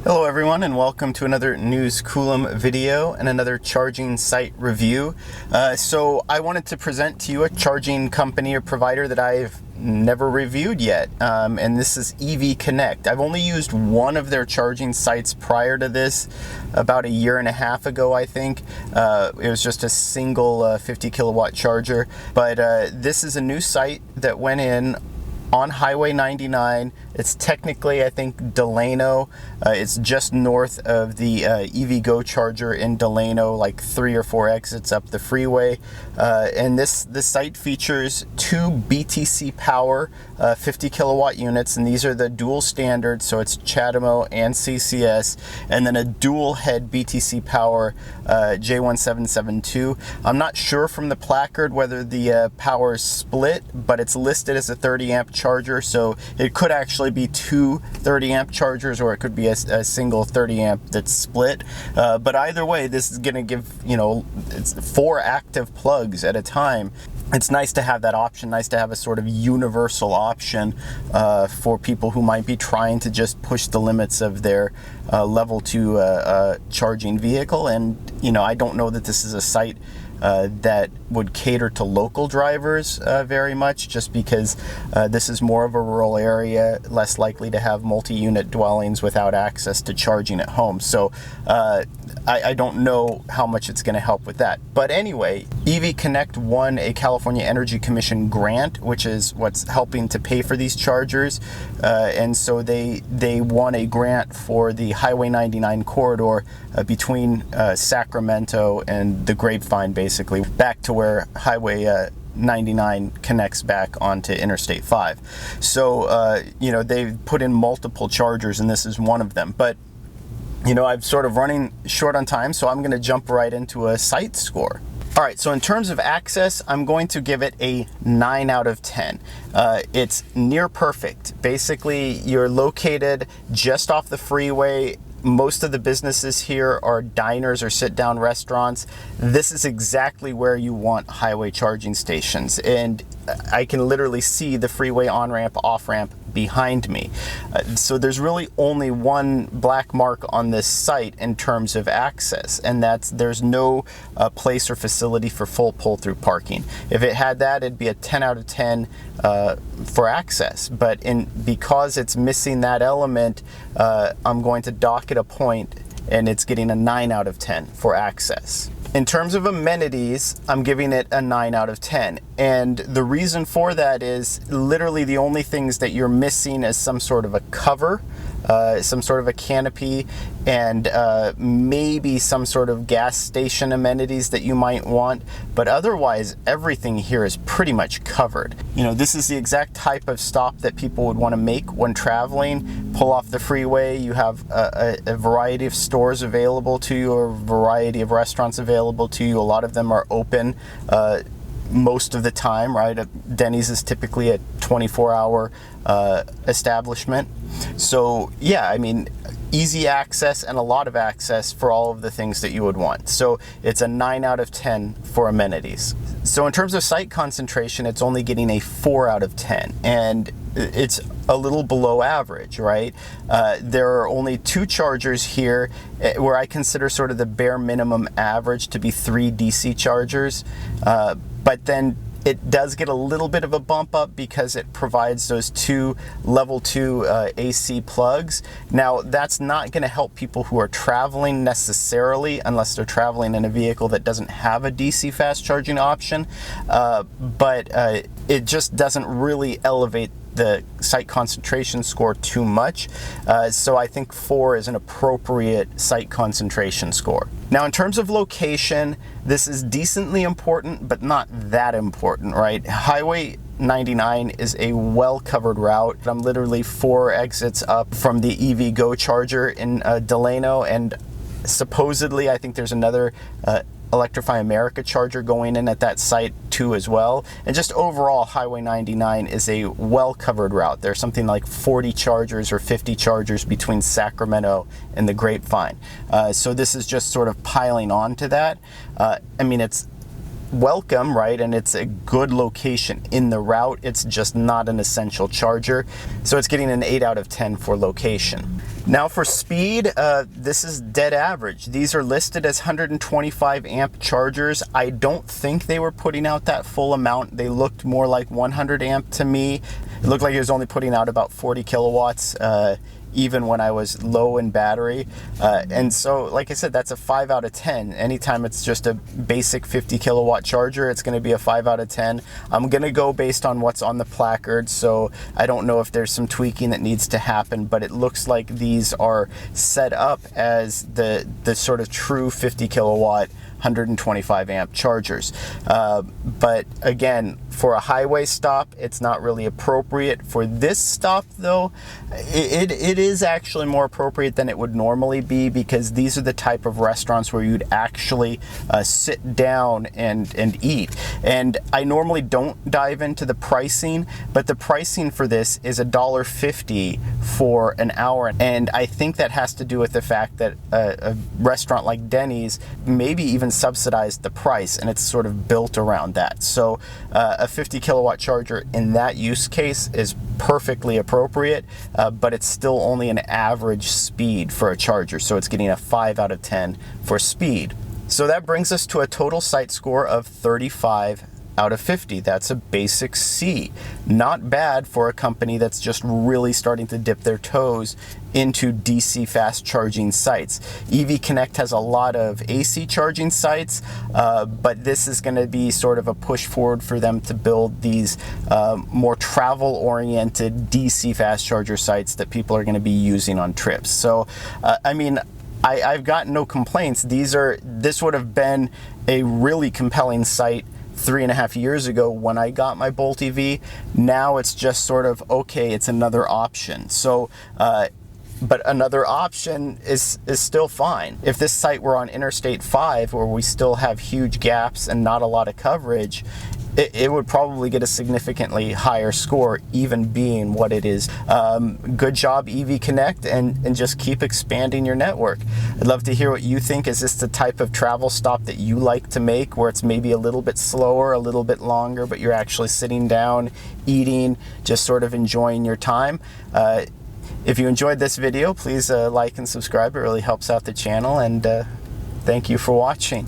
Hello everyone, and welcome to another News Coolum video and another charging site review. So I wanted to present to you a charging company or provider that I've never reviewed yet, and this is EV Connect. I've only used one of their charging sites prior to this, about a year and a half ago I think. It was just a single 50 kilowatt charger, but this is a new site that went in on Highway 99. It's technically, I think, Delano. It's just north of the EV Go charger in Delano, like 3 or 4 exits up the freeway. And this site features two BTC Power 50 kilowatt units, and these are the dual standard, so it's CHAdeMO and CCS, and then a dual head BTC Power J1772. I'm not sure from the placard whether the power is split, but it's listed as a 30 amp charger, so it could actually be two 30 amp chargers, or it could be a single 30 amp that's split. But either way, this is going to give, it's 4 active plugs at a time. It's nice to have that option, nice to have a sort of universal option for people who might be trying to just push the limits of their level 2 charging vehicle. And, I don't know that this is a site that would cater to local drivers very much, just because this is more of a rural area, less likely to have multi-unit dwellings without access to charging at home. So I don't know how much it's going to help with that. But anyway, EV Connect won a California Energy Commission grant, which is what's helping to pay for these chargers. And so they won a grant for the Highway 99 corridor between Sacramento and the Grapevine, basically, back to where Highway 99 connects back onto Interstate 5. So, they've put in multiple chargers, and this is one of them. But I'm sort of running short on time, so I'm going to jump right into a site score. All right, so in terms of access, I'm going to give it a 9 out of 10. It's near perfect. Basically, you're located just off the freeway. Most of the businesses here are diners or sit-down restaurants. This is exactly where you want highway charging stations, and I can literally see the freeway on-ramp, off-ramp behind me. So there's really only one black mark on this site in terms of access, and there's no place or facility for full pull-through parking. If it had that, it'd be a 10 out of 10 for access, but because it's missing that element, I'm going to dock it a point, and it's getting a 9 out of 10 for access. In terms of amenities, I'm giving it a 9 out of 10. And the reason for that is literally the only things that you're missing is some sort of a cover, some sort of a canopy, and maybe some sort of gas station amenities that you might want. But otherwise, everything here is pretty much covered. This is the exact type of stop that people would want to make when traveling. Pull off the freeway, you have a variety of stores available to you, or a variety of restaurants available to you. A lot of them are open most of the time, right? Denny's is typically a 24-hour establishment. So yeah, easy access and a lot of access for all of the things that you would want. So it's a 9 out of 10 for amenities. So in terms of site concentration, it's only getting a 4 out of 10, and it's a little below average, right? There are only 2 chargers here, where I consider sort of the bare minimum average to be 3 DC chargers, but then it does get a little bit of a bump up because it provides those 2 level 2 AC plugs. Now, that's not going to help people who are traveling necessarily, unless they're traveling in a vehicle that doesn't have a DC fast charging option, but it just doesn't really elevate the site concentration score too much. So I think 4 is an appropriate site concentration score. Now, in terms of location, this is decently important, but not that important, right? Highway 99 is a well-covered route. I'm literally 4 exits up from the EV Go charger in Delano, and supposedly I think there's another Electrify America charger going in at that site too as well. And just overall, Highway 99 is a well-covered route. There's something like 40 chargers or 50 chargers between Sacramento and the Grapevine. So this is just sort of piling on to that. welcome, right? And it's a good location in the route. It's just not an essential charger. So it's getting an 8 out of 10 for location. Now for speed, this is dead average. These are listed as 125 amp chargers. I don't think they were putting out that full amount. They looked more like 100 amp to me. It looked like it was only putting out about 40 kilowatts, even when I was low in battery. And so, like I said, that's a 5 out of 10. Anytime it's just a basic 50 kilowatt charger, it's gonna be a 5 out of 10. I'm gonna go based on what's on the placard, so I don't know if there's some tweaking that needs to happen, but it looks like these are set up as the sort of true 50 kilowatt 125 amp chargers. But again, for a highway stop, it's not really appropriate. For this stop though, it is actually more appropriate than it would normally be, because these are the type of restaurants where you'd actually sit down and eat. And I normally don't dive into the pricing, but the pricing for this is $1.50 for an hour. And I think that has to do with the fact that a restaurant like Denny's maybe even subsidized the price, and it's sort of built around that. So a 50 kilowatt charger in that use case is perfectly appropriate, but it's still only an average speed for a charger, so it's getting a 5 out of 10 for speed. So that brings us to a total site score of 35 out of 50. That's a basic C. Not bad for a company that's just really starting to dip their toes into DC fast charging sites. EV Connect has a lot of AC charging sites, but this is going to be sort of a push forward for them to build these more travel oriented DC fast charger sites that people are going to be using on trips. So I mean, I've got no complaints. This would have been a really compelling site 3.5 years ago when I got my Bolt EV. Now it's just sort of, okay, it's another option. So, but another option is still fine. If this site were on Interstate 5, where we still have huge gaps and not a lot of coverage, it would probably get a significantly higher score, even being what it is. Good job, EV Connect, and just keep expanding your network. I'd love to hear what you think. Is this the type of travel stop that you like to make, where it's maybe a little bit slower, a little bit longer, but you're actually sitting down, eating, just sort of enjoying your time? If you enjoyed this video, please like and subscribe. It really helps out the channel, and thank you for watching.